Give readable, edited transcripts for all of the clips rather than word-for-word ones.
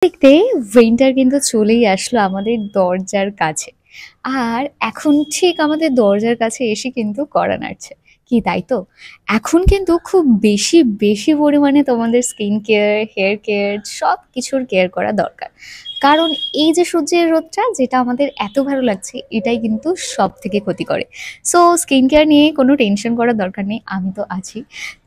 দেখতে উইন্টার কিন্তু চলেই আসলো আমাদের দরজার কাছে। আর এখন ঠিক আমাদের দরজার কাছে এসে কিন্তু কড়া নাড়ছে। কি তাই তো? এখন কিন্তু খুব বেশি বেশি পরিমাণে তোমাদের স্কিন কেয়ার, হেয়ার কেয়ার সবকিছুর কেয়ার করা দরকার। কারণ এই যে সূর্যের রোদটা যেটা আমাদের এত ভালো লাগছে এটাই কিন্তু সব থেকে ক্ষতি করে। সো স্কিন কেয়ার নিয়ে কোনো টেনশন করার দরকার নেই, আমি তো আছি।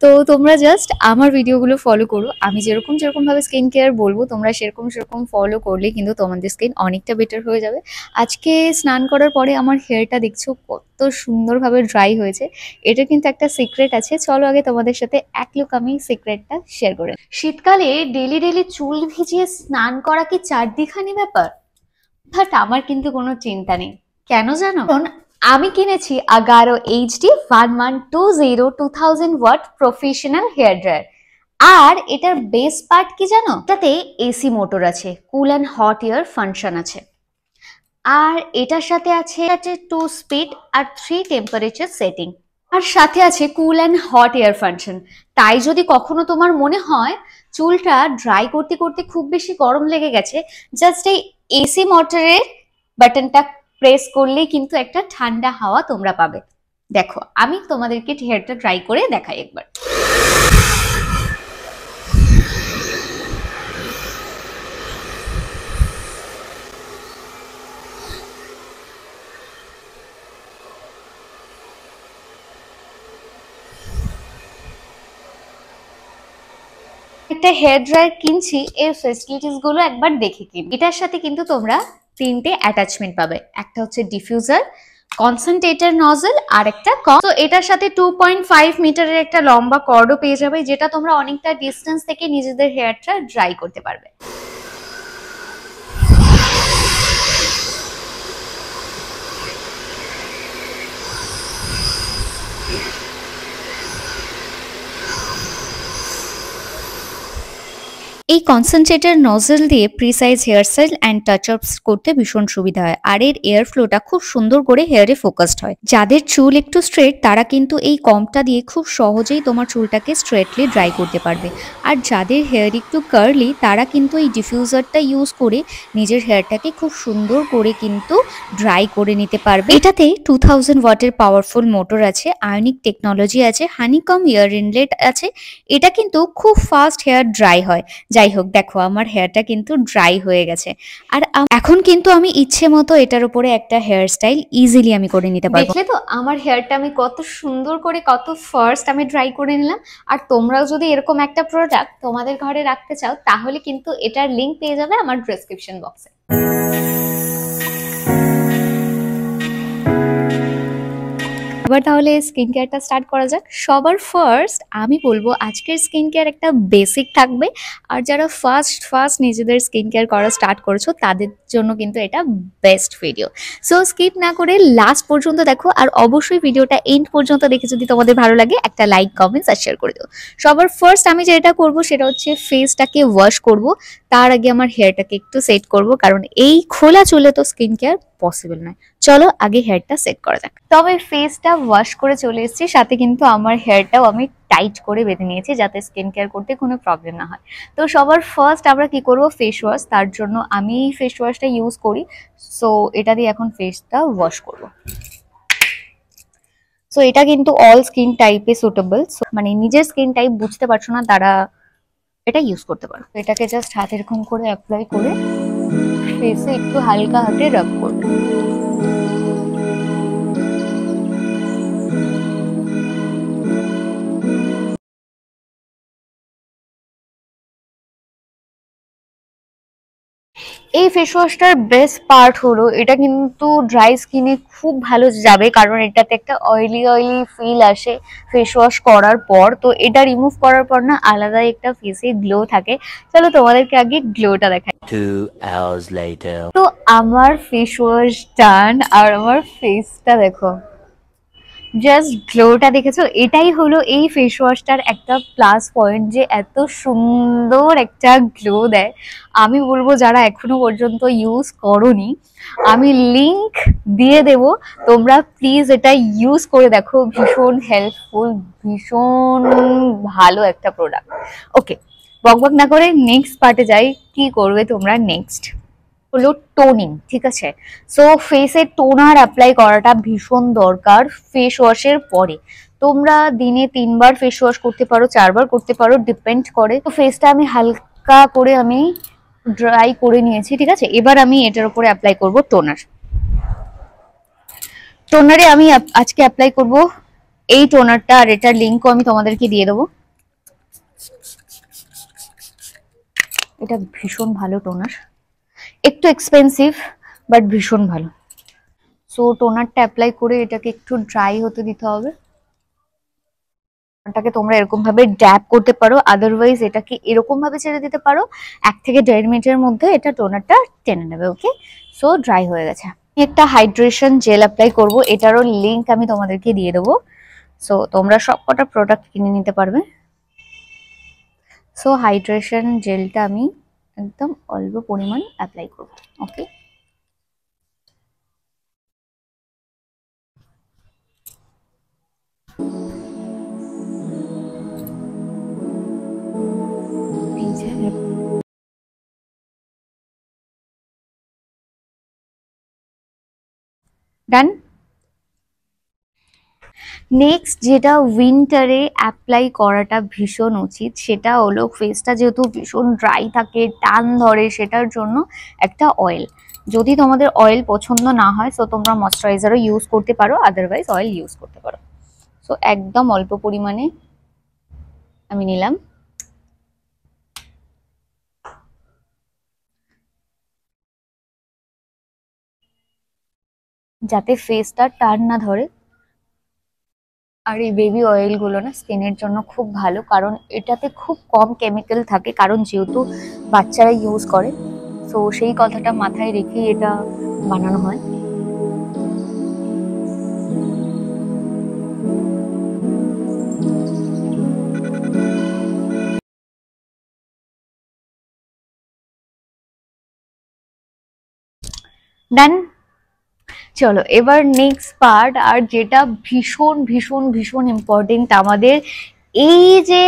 তো তোমরা জাস্ট আমার ভিডিওগুলো ফলো করো। আমি যেরকম যেরকম ভাবে স্কিন কেয়ার বলবো তোমরা সেরকম সেরকম ফলো করলে কিন্তু তোমাদের স্কিন অনেকটা বেটার হয়ে যাবে। আজকে স্নান করার পরে আমার হেয়ারটা দেখছো কত সুন্দরভাবে ড্রাই হয়েছে। এটা কিন্তু একটা সিক্রেট আছে, চলো আগে তোমাদের সাথে এক লুক আমি সিক্রেটটা শেয়ার করে। শীতকালে ডেলি ডেলি চুল ভিজিয়ে স্নান করা কি চারদিখানি ব্যাপার? বাট আমার কিন্তু কোনো চিন্তা নেই। কেন জানো? কারণ আমি কিনেছি Agaro HD 1120 watt professional hair dryer. আর এটার বেস পার্ট কি জানো? এটাতে এসি মোটর আছে, cool and hot air function আছে। আর এটার সাথে আছে 2 স্পিড আর 3 টেম্পারেচার সেটিং। আর সাথে আছে cool and hot air function. তাই যদি কখনো তোমার মনে হয় চুলটা ড্রাই করতে করতে খুব বেশি গরম লেগে গেছে, জাস্ট এই এসি মোটরের বাটনটা প্রেস করলেই কিন্তু একটা ঠান্ডা হাওয়া তোমরা পাবে। দেখো আমি তোমাদেরকে হেয়ারটা ড্রাই করে দেখাই একবার। একটা হেয়ার ড্রায়ার কিনছি, এর ফেসিলিটিস গুলো একবার দেখে কিন। এটার সাথে কিন্তু তোমরা তিনটে অ্যাটাচমেন্ট পাবে। একটা হচ্ছে ডিফিউজার, কনসেন্ট্রেটর নজল আর একটা তো এটার সাথে 2.5 মিটারের একটা লম্বা কর্ডও পেয়ে যাবে, যেটা তোমরা অনেকটা ডিস্টেন্স থেকে নিজেদের হেয়ারটা ড্রাই করতে পারবে। এই কনসেন্ট্রেটের নজল দিয়ে precise hair style and touch ups করতে ভীষণ সুবিধা হয়। আর এর এয়ার ফ্লোটা খুব সুন্দর করে হেয়ারে ফোকাসড হয়। যাদের চুল একটু স্ট্রেট তারা কিন্তু এই কমটা দিয়ে খুব সহজেই তোমার চুলটাকে স্ট্রেটলি ড্রাই করতে পারবে। আর যাদের হেয়ার একটু কার্লি তারা কিন্তু এই ডিফিউজারটা ইউজ করে নিজের হেয়ারটাকে খুব সুন্দর করে কিন্তু ড্রাই করে নিতে পারবে। এটাতে 2000 ওয়াটের পাওয়ারফুল মোটর আছে, আয়নিক টেকনোলজি আছে, হানিকম ইয়ার ইনলেট আছে। এটা কিন্তু খুব ফাস্ট হেয়ার ড্রাই হয়। যাই হোক, দেখো আমার হেয়ারটা কিন্তু ড্রাই হয়ে গেছে। আর এখন কিন্তু আমি ইচ্ছে মতো এটার উপরে একটা হেয়ার স্টাইল ইজিলি আমি করে নিতে পারবো। দেখলে তো আমার হেয়ারটা আমি কত সুন্দর করে কত ফার্স্ট আমি ড্রাই করে নিলাম। আর তোমরাও যদি এরকম একটা প্রোডাক্ট তোমাদের ঘরে রাখতে চাও তাহলে কিন্তু এটার লিংক পেয়ে যাবে আমার ডেসক্রিপশন বক্সে। এবার তাহলে স্কিন কেয়ারটা স্টার্ট করা যাক। সবার ফার্স্ট আমি বলবো আজকের স্কিন কেয়ার একটা বেসিক থাকবে। আর যারা ফার্স্ট নিজেদের স্কিন কেয়ার করা স্টার্ট করেছো তাদের জন্য কিন্তু এটা বেস্ট ভিডিও। সো স্কিপ না করে লাস্ট পর্যন্ত দেখো। আর অবশ্যই ভিডিওটা এন্ড পর্যন্ত দেখে যদি তোমাদের ভালো লাগে একটা লাইক, কমেন্টস আর শেয়ার করে দিও। সবার ফার্স্ট আমি যেটা করব সেটা হচ্ছে ফেসটাকে ওয়াশ করব। তার আগে আমার হেয়ারটাকে একটু সেট করব, কারণ এই খোলা চুলে তো স্কিন কেয়ার পসিবল নয়। চলো আগে হেয়ারটা সেট করা যাক। তবে ফেসটা ওয়াশ করে চলে এসেছি, সাথে কিন্তু আমার হেয়ারটাও আমি টাইট করে বেঁধে নিয়েছি যাতে স্কিন কেয়ার করতে কোনো প্রবলেম না হয়। তো সবার ফার্স্ট আমরা কি করব, ফেস ওয়াশ। তার জন্য আমি ফেস ওয়াশটা ইউজ করি। সো এটা দিয়ে এখন ফেসটা ওয়াশ করব। সো এটা কিন্তু অল স্কিন টাইপে সুটেবল। মানে নিজের স্কিন টাইপ বুঝতে পারছো না তারা এটা ইউজ করতে পারো। এটাকে জাস্ট হাতে এরকম করে অ্যাপ্লাই করে ফেসে একটু হালকা হাতে রাব করবে। এই ফেস ওয়াশটার বেস্ট পার্ট হলো এটা কিন্তু ড্রাই স্কিনে খুব ভালো যাবে, কারণ এটাতে একটা অয়েলি অয়েলি ফিল আসে ফেস ওয়াশ করার পর। তো এটা রিমুভ করার পর না আলাদাই একটা ফেসে গ্লো থাকে। চলো তোমাদেরকে আগে গ্লোটা দেখাই। 2 hours later. তো আমার ফেস ওয়াশ ডান, আর আমার ফেসটা দেখো, জাস্ট গ্লোটা দেখেছো? এটাই হলো এই ফেস ওয়াশটার একটা প্লাস পয়েন্ট, যে এত সুন্দর একটা গ্লো দেয়। আমি বলবো যারা এখনো পর্যন্ত ইউজ করোনি আমি লিংক দিয়ে দেব, তোমরা প্লিজ এটা ইউজ করে দেখো। ভীষণ হেল্পফুল, ভীষণ ভালো একটা প্রোডাক্ট। ওকে, বকবক না করে নেক্সট পার্টে যাই। কি করবে তোমরা নেক্সট হলো টোনিং, ঠিক আছে। সো ফেসে টোনার অ্যাপ্লাই করাটা ভীষণ দরকার ফেস ওয়াশের পরে। তোমরা দিনে 3 বার ফেস ওয়াশ করতে পারো, 4 বার করতে পারো, ডিপেন্ড করে। তো ফেসটা আমি হালকা করে আমি ড্রাই করে নিয়েছি, ঠিক আছে। এবার আমি এটার উপরে অ্যাপ্লাই করব টোনার। টোনারে আমি আজকে অ্যাপ্লাই করব এই টোনারটা, আর এটার লিঙ্কও আমি তোমাদেরকে দিয়ে দেবো। এটা ভীষণ ভালো টোনার, একটু এক্সপেন্সিভ বাট ভীষণ ভালো। সো টোনারটা অ্যাপ্লাই করে এটাকে একটু ড্রাই হতে দিতে হবে। এটাকে তোমরা এরকম ভাবে ড্যাব করতে পারো, আদারওয়াইজ এটাকে এরকম ভাবে ছেড়ে দিতে পারো। 1 থেকে 1.5 মিনিটের মধ্যে এটা টোনারটা টেনে নেবে। ওকে, সো ড্রাই হয়ে গেছে। একটা হাইড্রেশন জেল অ্যাপ্লাই করব, এটারও লিঙ্ক আমি তোমাদেরকে দিয়ে দেবো। সো তোমরা সবকটা প্রোডাক্ট কিনে নিতে পারবে। সো হাইড্রেশন জেলটা আমি একদম অল্প পরিমাণ অ্যাপ্লাই করব। ওকে, ডান। নেক্সট যেটা উইন্টারে অ্যাপ্লাই করাটা ভীষণ উচিত, সেটা হলো ফেসটা যেহেতু ভীষণ ড্রাই থাকে, টান ধরে, সেটার জন্য একটা অয়েল। যদি তোমাদের অয়েল পছন্দ না হয় সো তোমরা ময়শ্চারাইজারও ইউজ করতে পারো, আদারওয়াইজ অয়েল ইউজ করতে পারো। সো একদম অল্প পরিমাণে আমি নিলাম। যাতে ফেসটা টান না ধরে। আর এই বেবি অয়েল গুলো না স্কিনের জন্য খুব ভালো, কারণ এটাতে খুব কম কেমিক্যাল থাকে, কারণ যেহেতু বাচ্চারা ইউজ করে। তো সেই কথাটা মাথায় রেখেই এটা বানানো হয়। ডান। চলো এবার নেক্সট পার্ট, আর যেটা ভীষণ ভীষণ ভীষণ ইম্পর্টেন্ট আমাদের এই যে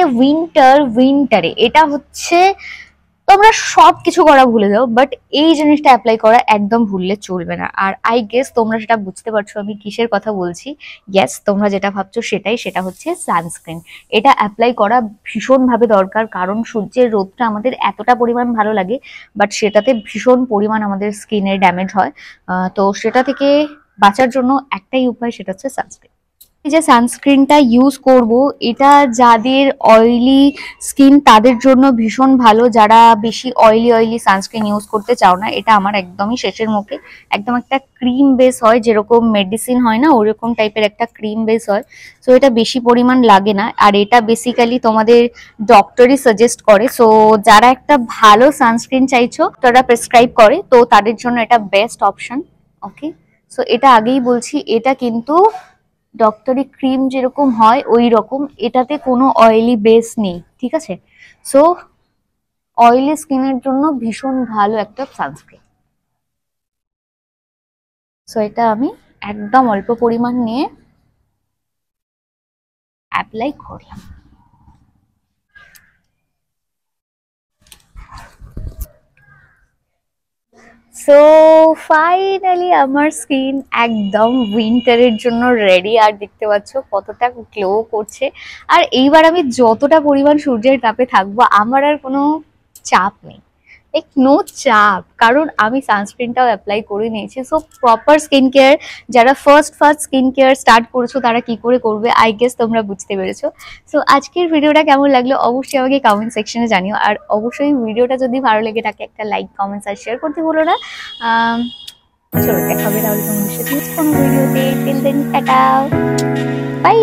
উইন্টারে এটা হচ্ছে, তোমরা সবকিছু করা ভুলে যাও বাট এই জিনিসটা অ্যাপ্লাই করা একদম ভুললে চলবে না। আর আই গেস তোমরা সেটা বুঝতে পারছো আমি কিসের কথা বলছি। ইয়েস, তোমরা যেটা ভাবছো সেটাই, সেটা হচ্ছে সানস্ক্রিন। এটা অ্যাপ্লাই করা ভীষণভাবে দরকার, কারণ সূর্যের রোদটা আমাদের এতটা পরিমাণ ভালো লাগে বাট সেটাতে ভীষণ পরিমাণ আমাদের স্কিনের ড্যামেজ হয়। তো সেটা থেকে বাঁচার জন্য একটাই উপায়, সেটা হচ্ছে সানস্ক্রিন। যে সানস্ক্রিনটা ইউজ করব এটা যাদের অয়েলি স্কিন তাদের জন্য ভীষণ ভালো। যারা বেশি অয়েলি সানস্ক্রিন ইউজ করতে চাও না, এটা আমার একদমই শেষের মুখে। একদম একটা ক্রিম বেস হয়, যেরকম মেডিসিন হয় না ওরকম টাইপের একটা ক্রিম বেস হয়। সো এটা বেশি পরিমাণ লাগে না, আর এটা বেসিক্যালি তোমাদের ডক্টরই সাজেস্ট করে। সো যারা একটা ভালো সানস্ক্রিন চাইছো, তারা প্রেসক্রাইব করে, তো তাদের জন্য এটা বেস্ট অপশন। ওকে, সো এটা আগেই বলছি, এটা কিন্তু ডক্টরি ক্রিম যেরকম হয় ওই রকম, এটাতে কোনো অয়েলি বেস নেই, ঠিক আছে। সো অয়েলি স্কিনের জন্য ভীষণ ভালো একটা সানস্ক্রিন। সো এটা আমি একদম অল্প পরিমাণ নিয়ে অ্যাপ্লাই করলাম। সো ফাইনালি আমার স্কিন একদম উইন্টারের জন্য রেডি। আর দেখতে পাচ্ছ কতটা গ্লো করছে। আর এইবার আমি যতটা পরিমাণ সূর্যের তাপে থাকবো আমার আর কোনো চাপ নেই, লাইক নো চাপ, কারণ আমি সানস্ক্রিনটাও অ্যাপ্লাই করে নিয়েছি। সো প্রপার স্কিন কেয়ার, যারা ফার্স্ট স্কিন কেয়ার স্টার্ট করেছো তারা কি করে করবে আই গেস তোমরা বুঝতে পেরেছো। সো আজকের ভিডিওটা কেমন লাগলো অবশ্যই আমাকে কমেন্ট সেকশনে জানিও। আর অবশ্যই ভিডিওটা যদি ভালো লেগে থাকে একটা লাইক, কমেন্টস আর শেয়ার করতে ভুলো না। চলো দেখা হবে তাহলে তোমাদের সাথে কোনো ভিডিওতে। Till then tata, by.